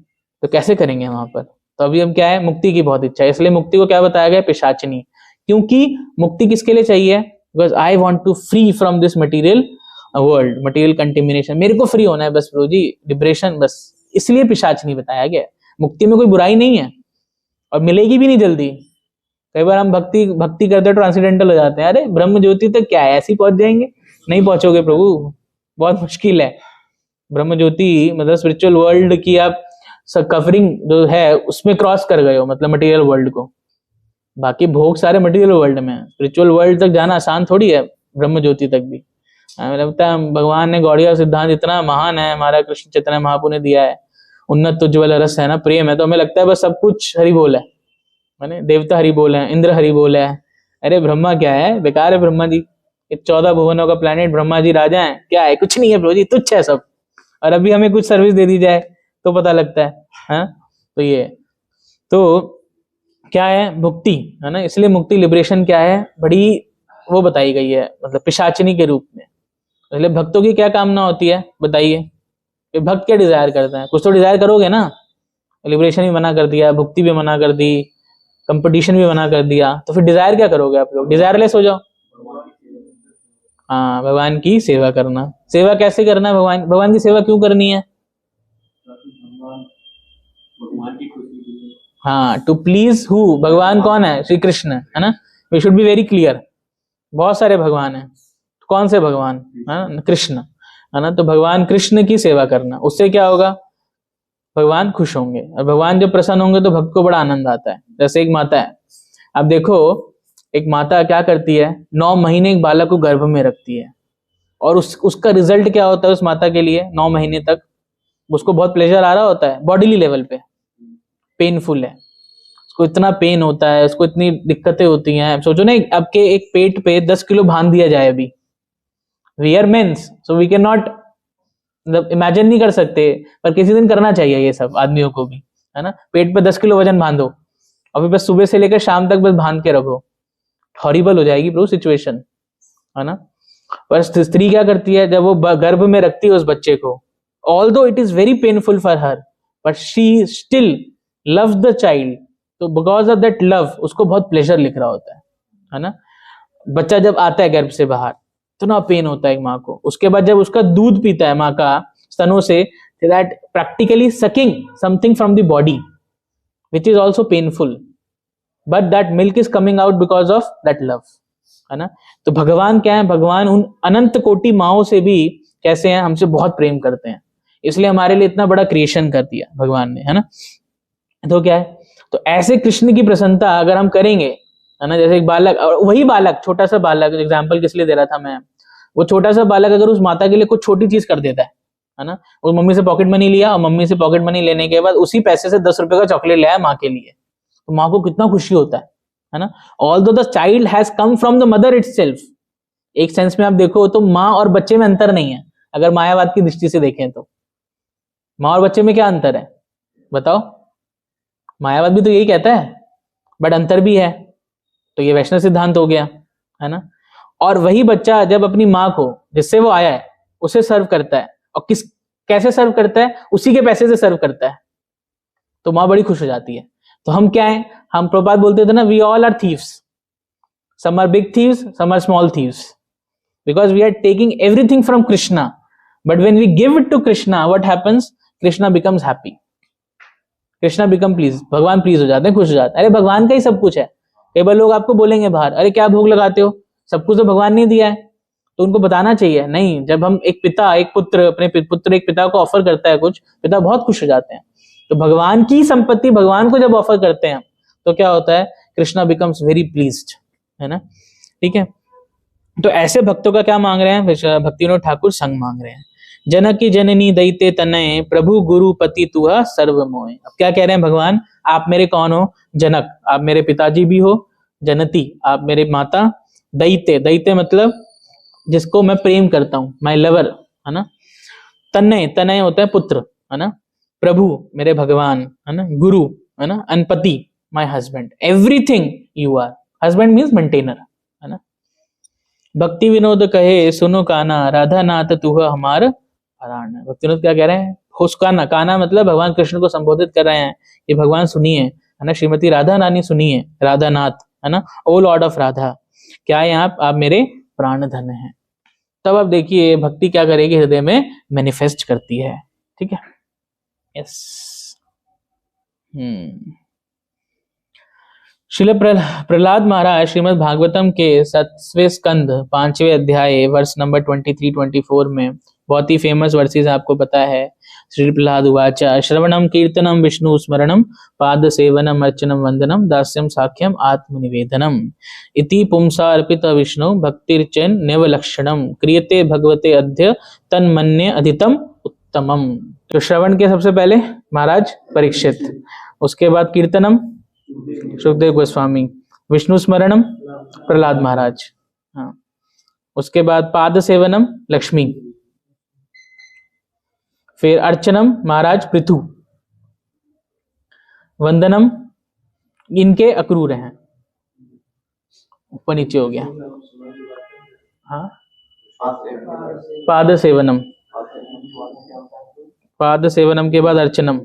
तो कैसे करेंगे वहां पर। तो अभी हम क्या है, मुक्ति की बहुत इच्छा है, इसलिए मुक्ति को क्या बताया गया, पिशाचिनी। क्योंकि मुक्ति किसके लिए चाहिए, because I want to free from this material world, material contamination, मेरे को फ्री होना है बस प्रभु जी, लिबरेशन बस, इसलिए पिशाचिनी बताया गया। मुक्ति में कोई बुराई नहीं है और मिलेगी भी नहीं जल्दी। कई बार हम भक्ति करते ट्रांसीडेंटल हो जाते हैं, अरे ब्रह्म ज्योति तक क्या है, ऐसे ही पहुंच जाएंगे, नहीं पहुंचोगे प्रभु, बहुत मुश्किल है, ब्रह्म ज्योति मतलब स्पिरिचुअल वर्ल्ड की आप कवरिंग जो है उसमें क्रॉस कर गए हो, मतलब मटेरियल वर्ल्ड को। बाकी भोग सारे मटेरियल वर्ल्ड में है, स्पिरिचुअल वर्ल्ड तक जाना आसान थोड़ी है, ब्रह्म ज्योति तक भी। हमें लगता है भगवान ने गौड़िया सिद्धांत इतना महान है, हमारा कृष्ण चैतन्य महाप्रभु ने दिया है, उन्नत उज्ज्वल रस है ना, प्रेम है, तो हमें लगता है बस सब कुछ हरि बोल है, माने देवता हरि बोल है, इंद्र हरि बोल है। अरे ब्रह्मा क्या है, बेकार है ब्रह्मा जी। 14 भुवनों का प्लेनेट, ब्रह्मा जी राजा है, क्या है, कुछ नहीं है प्रभु जी, तुच्छ है सब। और अभी हमें कुछ सर्विस दे दी जाए तो पता लगता है, हाँ? तो ये तो क्या है, मुक्ति है ना, इसलिए मुक्ति लिबरेशन क्या है, बड़ी वो बताई गई है, मतलब पिशाचिनी के रूप में। इसलिए भक्तों की क्या कामना होती है बताइए, कि भक्त क्या डिजायर करता है, कुछ तो डिजायर करोगे ना। लिबरेशन भी मना कर दिया, भक्ति भी मना कर दी, कंपटीशन भी मना कर दिया, तो फिर डिजायर क्या करोगे आप लोग, डिजायरलेस हो जाओ। हाँ, भगवान की सेवा करना। सेवा कैसे करना है, भगवान की सेवा क्यों करनी है? भगवान की खुशी के लिए। हाँ, टू प्लीज हु, भगवान कौन है, श्री कृष्ण है ना, we should be very clear. बहुत सारे भगवान हैं, कौन से भगवान है ना, कृष्ण है ना, तो भगवान कृष्ण की सेवा करना, उससे क्या होगा, भगवान खुश होंगे, और भगवान जब प्रसन्न होंगे तो भक्त को बड़ा आनंद आता है। जैसे एक माता है, अब देखो एक माता क्या करती है, 9 महीने एक बालक को गर्भ में रखती है, और उसका रिजल्ट क्या होता है उस माता के लिए, 9 महीने तक उसको बहुत प्लेजर आ रहा होता है, बॉडीली लेवल पे पेनफुल है, उसको इतना पेन होता है, उसको इतनी दिक्कतें होती हैं। सोचो ना, आपके एक पेट पे 10 किलो बांध दिया जाए अभी, we are men's so we can not, मतलब इमेजिन नहीं कर सकते, पर किसी दिन करना चाहिए ये सब आदमियों को भी, है ना। पेट पे 10 किलो वजन बांधो और फिर बस सुबह से लेकर शाम तक बस बांध के रखो, हॉरिबल हो जाएगी ब्रो सिचुएशन, है ना। पर स्त्री क्या करती है, जब वो गर्भ में रखती है उस बच्चे को, although it is very painful for her, but she still loves the child, तो बिकॉज ऑफ दैट लव उसको बहुत प्लेजर लिख रहा होता है ना। बच्चा जब आता है गर्भ से बाहर तो ना पेन होता है एक माँ को, उसके बाद जब उसका दूध पीता है माँ का स्तनों से, that practically sucking something from the body which is also painful, but that milk is coming out because of that love, है ना। तो भगवान क्या है, भगवान उन अनंत कोटि माओं से भी कैसे हैं, हमसे बहुत प्रेम करते हैं, इसलिए हमारे लिए इतना बड़ा क्रिएशन कर दिया भगवान ने, है ना। तो क्या है, तो ऐसे कृष्ण की प्रसन्नता अगर हम करेंगे, है ना, जैसे एक बालक, और वही बालक, छोटा सा बालक, एग्जाम्पल किस लिए दे रहा था मैं, वो छोटा सा बालक अगर उस माता के लिए कुछ छोटी चीज कर देता है ना, वो मम्मी से पॉकेट मनी लिया और मम्मी से पॉकेट मनी लेने के बाद उसी पैसे से 10 रुपए का चॉकलेट लाया माँ के लिए, तो माँ को कितना खुशी होता है ना। Although the child has come from the mother itself, एक सेंस में आप देखो तो माँ और बच्चे में अंतर नहीं है, अगर मायावाद की दृष्टि से देखें तो माँ और बच्चे में क्या अंतर है बताओ, मायावाद भी तो यही कहता है, बट अंतर भी है, तो ये वैष्णव सिद्धांत हो गया, है ना। और वही बच्चा जब अपनी माँ को जिससे वो आया है उसे सर्व करता है, और कैसे सर्व करता है, उसी के पैसे से सर्व करता है, तो माँ बड़ी खुश हो जाती है। तो हम क्या है, हम प्रभुपाद बोलते थे ना, we all are thieves, some are big thieves, some are small thieves, because we are taking everything from Krishna, but when we give it to Krishna what happens, Krishna becomes happy, Krishna become please, भगवान प्लीज हो जाते हैं, खुश हो जाते हैं। अरे भगवान का ही सब कुछ है। कई बार लोग आपको बोलेंगे बाहर, अरे क्या भोग लगाते हो, सब कुछ तो भगवान ने दिया है, तो उनको बताना चाहिए, नहीं, जब हम एक पिता, एक पुत्र, अपने पुत्र एक पिता को ऑफर करता है कुछ, पिता बहुत खुश हो जाते हैं। तो भगवान की संपत्ति भगवान को जब ऑफर करते हैं तो क्या होता है, कृष्णा बिकम्स वेरी प्लीज्ड, है ना। ठीक है, तो ऐसे भक्तों का क्या मांग रहे हैं, भक्ति विनोद ठाकुर संग मांग रहे हैं। जनक की जननी दैते तनय, प्रभु गुरु पति तुहा सर्व मोय। अब क्या कह रहे हैं भगवान, आप मेरे कौन हो, जनक, आप मेरे पिताजी भी हो, जनती, आप मेरे माता, दैते, दैते मतलब जिसको मैं प्रेम करता हूं, माय लवर, है ना। तनय, तनय होता है पुत्र, है ना। प्रभु मेरे भगवान, है ना। गुरु, है ना। अनपति my husband, everything you are, husband means maintainer, है ना। भक्ति विनोद कहे सुनो काना, राधा नाथ तुह हमार प्राण। भक्ति विनोद क्या कह रहे हैं, हुस्काना, काना मतलब भगवान कृष्ण को संबोधित कर रहे हैं कि भगवान सुनिए, है ना, श्रीमती राधा रानी सुनिए, राधा नाथ, है ना, ओ लॉर्ड ऑफ राधा, क्या है आप मेरे प्राण धन हैं। तब आप देखिए भक्ति क्या करेगी, हृदय में मैनिफेस्ट करती है, ठीक है। यस, श्रील प्रहलाद महाराज श्रीमद् भागवतम के 7वें स्कंद 5वें अध्याय वर्ष नंबर 23-24 में बहुत ही फेमस वर्सेस आपको पता है। श्री प्रहलाद उवाच श्रवणम कीर्तनम विष्णु स्मरणम पाद सेवनम अर्चनम वंदनम दास्यम साख्यम आत्मनिवेदनम इति पुंसा अर्पित विष्णु भक्तिर्चन नवलक्षणम क्रियते भगवते अद्य तन्मन्ये अधितम उत्तमम। तो श्रवण के सबसे पहले महाराज परीक्षित, उसके बाद कीर्तनम सुखदेव गोस्वामी, विष्णु स्मरणम प्रहलाद महाराज, हाँ, उसके बाद पाद सेवनम लक्ष्मी, फिर अर्चनम महाराज पृथु, वंदनम इनके अक्रूर हैं, ऊपर नीचे हो गया, हाँ, पाद सेवनम, पाद सेवनम के बाद अर्चनम,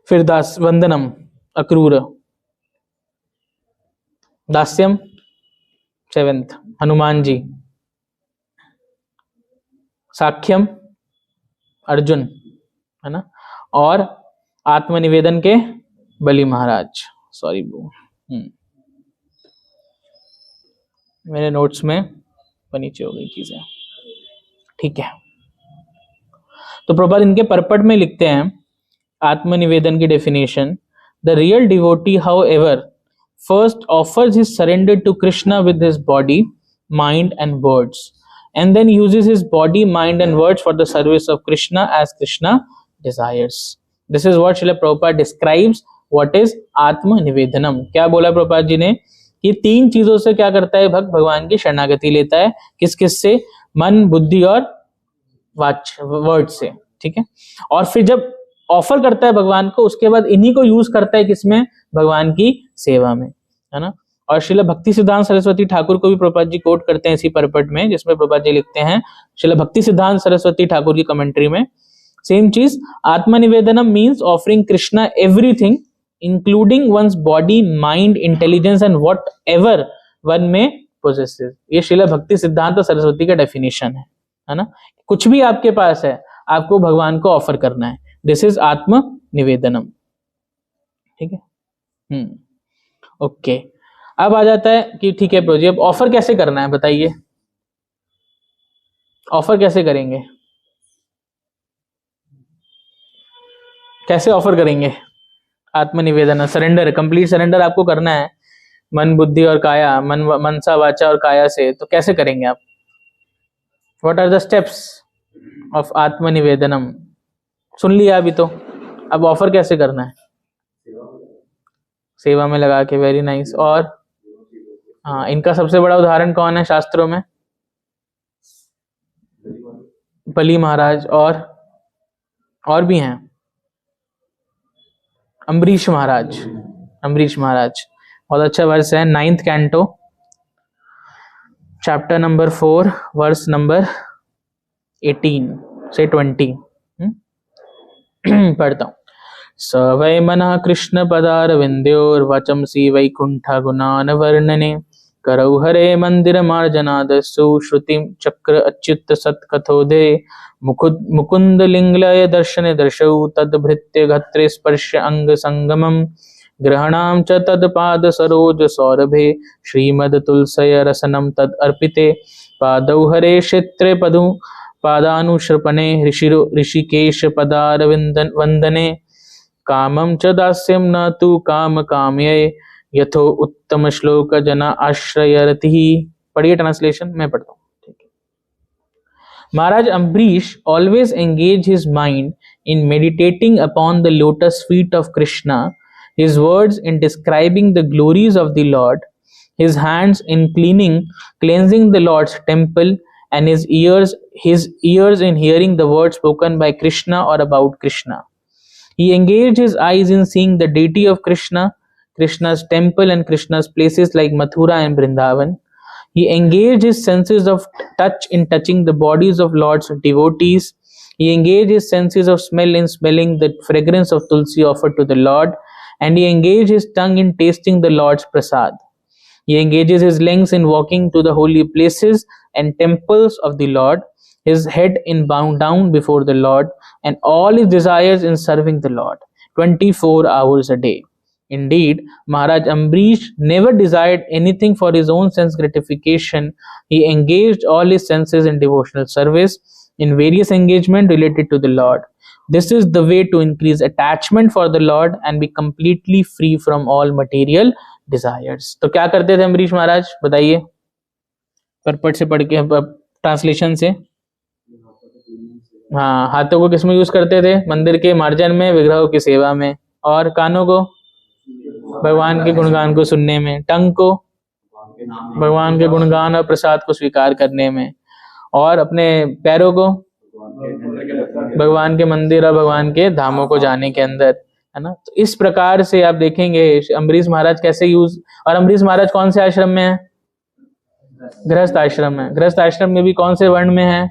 फिर दास वंदनम अक्रूर, दास्यम सेवेंथ हनुमान जी, साख्यम अर्जुन, है ना, और आत्मनिवेदन के बलि महाराज। सॉरी ब्रो, मेरे नोट्स में नीचे हो गई चीजें, ठीक है। तो प्रभुपाद इनके परपट में लिखते हैं आत्मनिवेदन की definition, the real devotee how ever first offers his surrender to Krishna with his body, mind and words, and then uses his body, mind and words for the service of Krishna as Krishna desires. This is what Srila Prabhupada describes what is Atma Nivedanam. क्या बोला प्रभुपाद जी ने कि तीन चीजों से क्या करता है भक्त, भगवान की शरणागति लेता है, किस किस से, मन बुद्धि और वर्ड से, ठीक है। और फिर जब ऑफर करता है भगवान को, उसके बाद इन्हीं को यूज करता है किसमें, भगवान की सेवा में, है ना। और श्रील भक्ति सिद्धांत सरस्वती ठाकुर को भी प्रभुपाद जी कोट करते हैं इसी परपट में, जिसमें प्रभुपाद जी लिखते हैं श्रील भक्ति सिद्धांत सरस्वती ठाकुर की कमेंट्री में, सेम चीज, atmanivedanam means offering Krishna everything including one's body mind intelligence and whatever one में पोजेसेस। ये श्रील भक्ति सिद्धांत सरस्वती का डेफिनेशन है ना। कुछ भी आपके पास है, आपको भगवान को ऑफर करना है, दिस इज आत्म निवेदनम, ठीक है। ओके, अब आ जाता है कि ठीक है प्रभु जी, अब ऑफर कैसे करना है बताइए, ऑफर कैसे करेंगे, कैसे ऑफर करेंगे आत्मनिवेदन, सरेंडर, कंप्लीट सरेंडर आपको करना है मन बुद्धि और काया, मनसा वाचा और काया से, तो कैसे करेंगे आप, what are the steps of atmanivedanam, सुन लिया अभी तो, अब ऑफर कैसे करना है, सेवा में लगा के, वेरी नाइस। और हाँ, इनका सबसे बड़ा उदाहरण कौन है शास्त्रों में, बलि महाराज, और भी हैं, अम्बरीश महाराज, अम्बरीश महाराज, बहुत अच्छा वर्ष है, 9th canto chapter number 4 verse number 18 से 20 पढ़ता हूं। स वै मनः कृष्ण पदारविन्द्योर्वचंसि वैकुंठ गुणान वर्णने, करौ हरे मंदिर मार्जनाद सुश्रुतिं चक्र अच्युत सत्कथोदे, मुकुंद लिंगलय दर्शन दर्शौ तद्भृत्य गत्रे स्पर्श अंग संगमम, ग्रहणाम च तत्पाद सरोज सौरभे, श्रीमद तुलसय रसनम तद अर्पिते, पादौ हरे क्षेत्रे पदु पादानुश्रपणे, ऋषिकेश पदारविंदन वंदने, कामं च दास्यं न तु काम काम्ये, यथो उत्तम श्लोक जना आश्रयरति। पढ़िए ट्रांसलेशन, मैं पढ़ता हूँ, ठीक है। महाराज Ambarish always engage his mind in meditating upon the lotus feet of Krishna, his words in describing the glories of the Lord, his hands in cleansing the Lord's temple, and his ears in hearing the words spoken by Krishna or about Krishna. He engaged his eyes in seeing the deity of Krishna, Krishna's temple and Krishna's places like Mathura and Vrindavan. He engaged his senses of touch in touching the bodies of Lord's devotees. He engaged his senses of smell in smelling the fragrance of Tulsi offered to the Lord. And he engaged his tongue in tasting the Lord's prasad. He engages his legs in walking to the holy places and temples of the Lord, his head in bowing down before the Lord, and all his desires in serving the Lord 24 hours a day. Indeed, Maharaj Ambrish never desired anything for his own sense gratification. He engaged all his senses in devotional service, in various engagements related to the Lord. This is the way to increase attachment for the Lord and be completely free from all material desires. तो क्या करते थे अम्बरीश महाराज, बताइए purport से पढ़ के, translation से। हाँ, हाथों को किसमें यूज करते थे? मंदिर के मार्जन में, विग्रहों की सेवा में, और कानों को भगवान के गुणगान को सुनने में, टंग को भगवान के गुणगान और प्रसाद को स्वीकार करने में, और अपने पैरों को भगवान के मंदिर और भगवान के धामों को जाने के अंदर, है ना। तो इस प्रकार से आप देखेंगे अम्बरीश महाराज कैसे यूज। और अम्बरीश महाराज कौन से आश्रम में है? गृहस्थ आश्रम है। गृहस्थ आश्रम में भी कौन से वर्ण में है?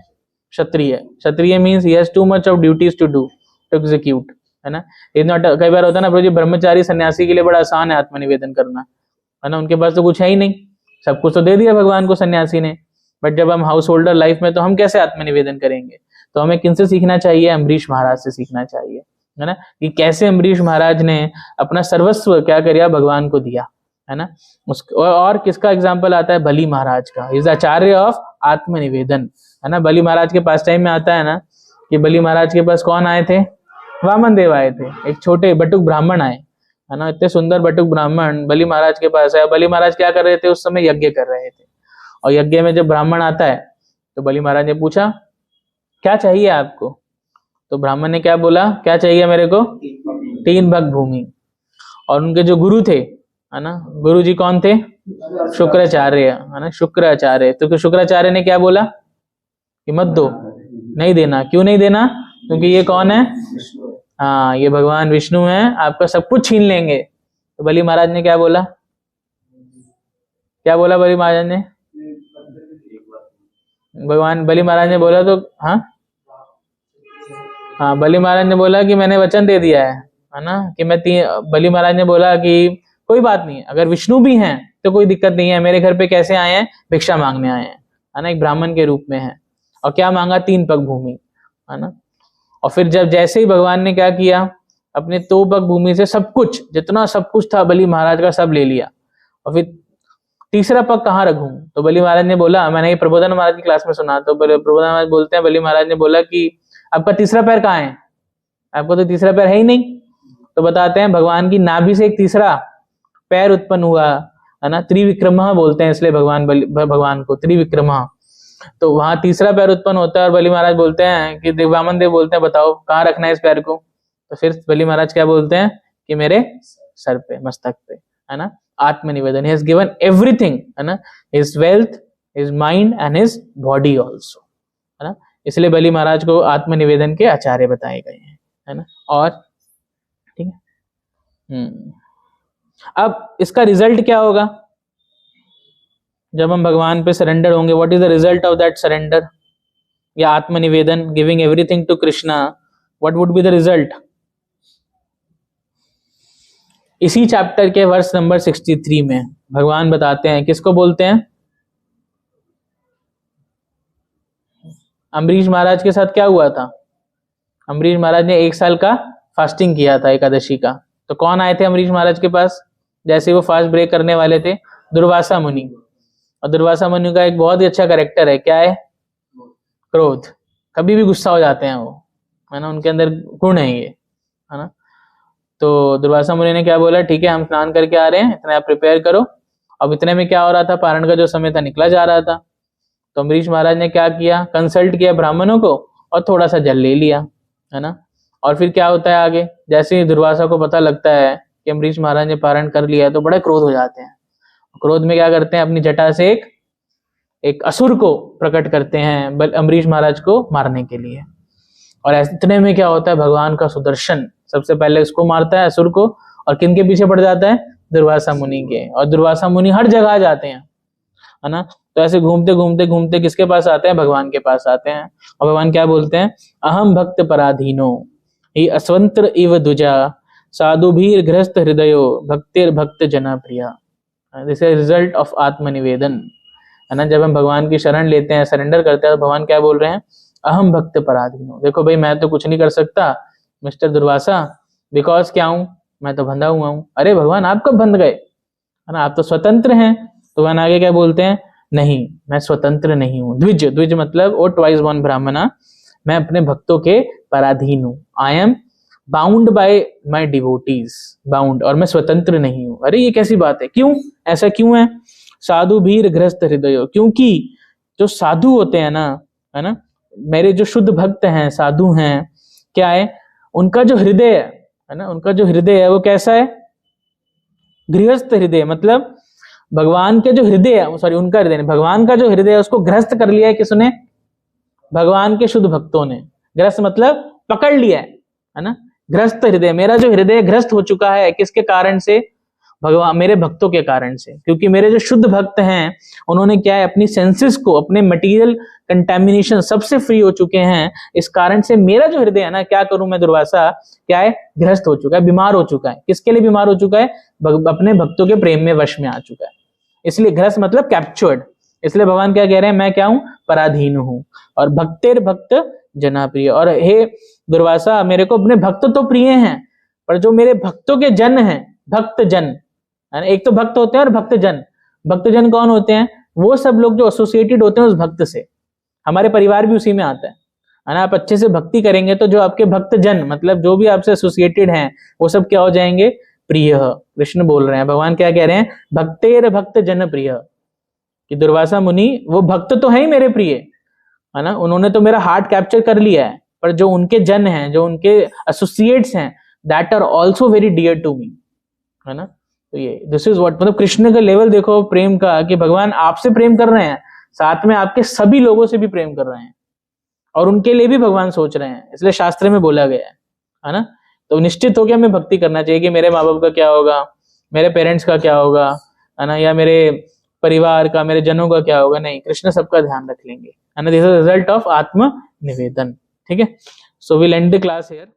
क्षत्रिय। Kshatriya means he has too much of duties to do, to execute, है ना। इज नॉट, कई बार होता है ना प्रभु जी, ब्रह्मचारी सन्यासी के लिए बड़ा आसान है आत्मनिवेदन करना, है ना, उनके पास तो कुछ है ही नहीं, सब कुछ तो दे दिया भगवान को सन्यासी ने। बट जब हम हाउस होल्डर लाइफ में, तो हम कैसे आत्मनिवेदन करेंगे? तो हमें किनसे सीखना चाहिए? अम्बरीश महाराज से सीखना चाहिए, है ना, कि कैसे अम्बरीश महाराज ने अपना सर्वस्व क्या किया? भगवान को दिया, है ना। और किसका एग्जाम्पल आता है? बलि महाराज का। इज आचार्य ऑफ आत्मनिवेदन, है ना। बलि महाराज के पास टाइम में आता है ना कि बलि महाराज के पास कौन आए थे? वामन देव आए थे, एक छोटे बटुक ब्राह्मण आए, है ना। इतने सुंदर बटुक ब्राह्मण बलि महाराज के पास आए। बलि महाराज क्या कर रहे थे? उस समय यज्ञ कर रहे थे। और यज्ञ में जब ब्राह्मण आता है तो बलि महाराज ने पूछा क्या चाहिए आपको? तो ब्राह्मण ने क्या बोला? क्या चाहिए मेरे को? 3 भग भूमि। और उनके जो गुरु थे, है ना, गुरु जी कौन थे? शुक्राचार्य, है ना, शुक्राचार्य। तो शुक्राचार्य ने क्या बोला कि मत दो, नहीं देना। क्यों नहीं देना? क्योंकि ये कौन है? हाँ, ये भगवान विष्णु है, आपका सब कुछ छीन लेंगे। तो बलि महाराज ने क्या बोला? क्या बोला बलि महाराज ने? भगवान बलि महाराज ने बोला तो हाँ, बलि महाराज ने बोला कि मैंने वचन दे दिया है ना, कि मैं बलि महाराज ने बोला कि कोई बात नहीं, अगर विष्णु भी हैं तो कोई दिक्कत नहीं है। मेरे घर पे कैसे आए हैं? भिक्षा मांगने आए हैं, है ना, एक ब्राह्मण के रूप में है। और क्या मांगा? 3 पग भूमि, है ना। और फिर जब जैसे ही भगवान ने क्या किया, अपने 2 पग भूमि से सब कुछ, जितना सब कुछ था बलि महाराज का, सब ले लिया। और फिर तीसरा पग कहाँ रखूं? तो बलि महाराज ने बोला, मैंने ये प्रबोधन महाराज की क्लास में सुना, तो प्रबोधन महाराज बोलते हैं, बलि महाराज ने बोला कि आपका तीसरा पैर कहाँ है? आपको तो तीसरा पैर है ही नहीं। तो बताते हैं भगवान की नाभि से एक तीसरा पैर उत्पन्न हुआ, है ना। त्रिविक्रमः बोलते हैं इसलिए भगवान को त्रिविक्रमः। तो वहां तीसरा पैर उत्पन्न होता है। और बलि महाराज बोलते हैं कि वामन देव बोलते हैं बताओ कहाँ रखना है इस पैर को? तो फिर बलि महाराज क्या बोलते हैं कि मेरे सर पे, मस्तक पे, है ना। आत्मनिवेदन, he has given everything, है ना, his wealth, his mind and his body also, है ना। इसलिए बलि महाराज को आत्मनिवेदन के आचार्य बताए गए हैं, है ना। और ठीक है, अब इसका रिजल्ट क्या होगा जब हम भगवान पे सरेंडर होंगे? What is the result of that surrender या आत्मनिवेदन, giving everything to Krishna? What would be the result? इसी चैप्टर के वर्ष नंबर 63 में भगवान बताते हैं, किसको बोलते हैं? अम्बरीश महाराज के साथ क्या हुआ था? अम्बरीश महाराज ने 1 साल का फास्टिंग किया था, एकादशी का। तो कौन आए थे अम्बरीश महाराज के पास जैसे वो फास्ट ब्रेक करने वाले थे? दुर्वासा मुनि। और दुर्वासा मुनि का एक बहुत ही अच्छा कैरेक्टर है, क्या है? क्रोध। कभी भी गुस्सा हो जाते हैं वो, है ना, उनके अंदर गुण है ये, है ना। तो दुर्वासा मुनि ने क्या बोला? ठीक है, हम स्नान करके आ रहे हैं, इतना आप प्रिपेयर करो। अब इतने में क्या हो रहा था? पारण का जो समय था निकला जा रहा था। तो अम्बरीश महाराज ने क्या किया? कंसल्ट किया ब्राह्मणों को और थोड़ा सा जल ले लिया, है ना। और फिर क्या होता है आगे? जैसे ही दुर्वासा को पता लगता है कि अम्बरीश महाराज ने पारण कर लिया, तो बड़े क्रोध हो जाते हैं। क्रोध में क्या करते हैं? अपनी जटा से एक असुर को प्रकट करते हैं अम्बरीश महाराज को मारने के लिए। और इतने में क्या होता है? भगवान का सुदर्शन सबसे पहले उसको मारता है, असुर को। और किन के पीछे पड़ जाता है? दुर्वासा मुनि के। और दुर्वासा मुनि हर जगह आ जाते हैं, है ना। तो ऐसे घूमते घूमते घूमते किसके पास आते हैं? भगवान के पास आते हैं। और भगवान क्या बोलते हैं? अहम भक्त पराधीनो ही अस्वंत्र इव दुजा साधुभीर गृहस्थ हृदयो भक्तिर भक्त जना प्रिया। दिस इज रिजल्ट ऑफ आत्मनिवेदन, है ना। जब हम भगवान की शरण लेते हैं, सरेंडर करते हैं, तो भगवान क्या बोल रहे हैं? अहम भक्त पराधीनो। देखो भाई, मैं तो कुछ नहीं कर सकता मिस्टर दुर्वासा, बिकॉज क्या हूं? मैं तो बंधा हुआ हूं। अरे भगवान आप कब बंध गए, है ना, आप तो स्वतंत्र हैं। तो भगवान आगे क्या बोलते हैं, नहीं मैं स्वतंत्र नहीं हूं। द्विज, द्विज मतलब ओ ट्वाइस बॉर्न ब्राह्मणा, मैं अपने भक्तों के पराधीन हूं। I am bound by my devotees, bound, और मैं स्वतंत्र नहीं हूं। अरे ये कैसी बात है, क्यों, ऐसा क्यों है। साधु भीर ग्रस्त हृदय, क्योंकि जो साधु होते हैं ना, है ना, मेरे जो शुद्ध भक्त हैं, साधु हैं, क्या है, उनका जो हृदय है ना, उनका जो हृदय है वो कैसा है, गृहस्थ हृदय, मतलब भगवान के जो हृदय है, सॉरी उनका हृदय नहीं, भगवान का जो हृदय है उसको गृहस्थ कर लिया है किसने, भगवान के शुद्ध भक्तों ने। गृहस्थ मतलब पकड़ लिया है ना, गृहस्थ हृदय, मेरा जो हृदय ग्रस्त हो चुका है, किसके कारण से, भगवान मेरे भक्तों के कारण से। क्योंकि मेरे जो शुद्ध भक्त हैं उन्होंने क्या है, अपनी सेंसेस को, अपने मटेरियल कंटेमिनेशन सबसे फ्री हो चुके हैं। इस कारण से मेरा जो हृदय है ना, क्या करूं मैं दुर्वासा, क्या है, ग्रस्त हो चुका है, बीमार हो चुका है। किसके लिए बीमार हो चुका है, अपने भक्तों के प्रेम में वश में आ चुका है। इसलिए ग्रस्त मतलब कैप्चर्ड। इसलिए भगवान क्या कह रहे हैं, मैं क्या हूं, पराधीन हूं। और भक्तेर भक्त जना प्रिय, और हे दुर्वासा मेरे को अपने भक्त तो प्रिय हैं, पर जो मेरे भक्तों के जन हैं, भक्त जन, एक तो भक्त होते हैं और भक्त जन। भक्त जन कौन होते हैं, वो सब लोग जो एसोसिएटेड होते हैं उस भक्त से। हमारे परिवार भी उसी में आता है ना। आप अच्छे से भक्ति करेंगे तो जो आपके भक्त जन, मतलब जो भी आपसे एसोसिएटेड हैं, वो सब क्या हो जाएंगे, प्रिय। कृष्ण बोल रहे हैं, भगवान क्या कह रहे हैं, भक्तेर भक्त जन प्रिय, कि दुर्वासा मुनि वो भक्त तो है ही मेरे प्रिय, है ना, उन्होंने तो मेरा हार्ट कैप्चर कर लिया है, पर जो उनके जन हैं, जो उनके एसोसिएट्स हैं, that are also very dear to me, है ना। तो ये दिस इज व्हाट, मतलब कृष्ण का लेवल देखो प्रेम का, कि भगवान आपसे प्रेम कर रहे हैं, साथ में आपके सभी लोगों से भी प्रेम कर रहे हैं, और उनके लिए भी भगवान सोच रहे हैं। इसलिए शास्त्र में बोला गया है ना। तो निश्चित हो गया हमें भक्ति करना चाहिए कि मेरे माँ बाप का क्या होगा, मेरे पेरेंट्स का क्या होगा, है ना, या मेरे परिवार का, मेरे जनों का क्या होगा। नहीं, कृष्ण सबका ध्यान रख लेंगे, है ना। दिस इज रिजल्ट ऑफ आत्म निवेदन। ठीक है, so will and the class here.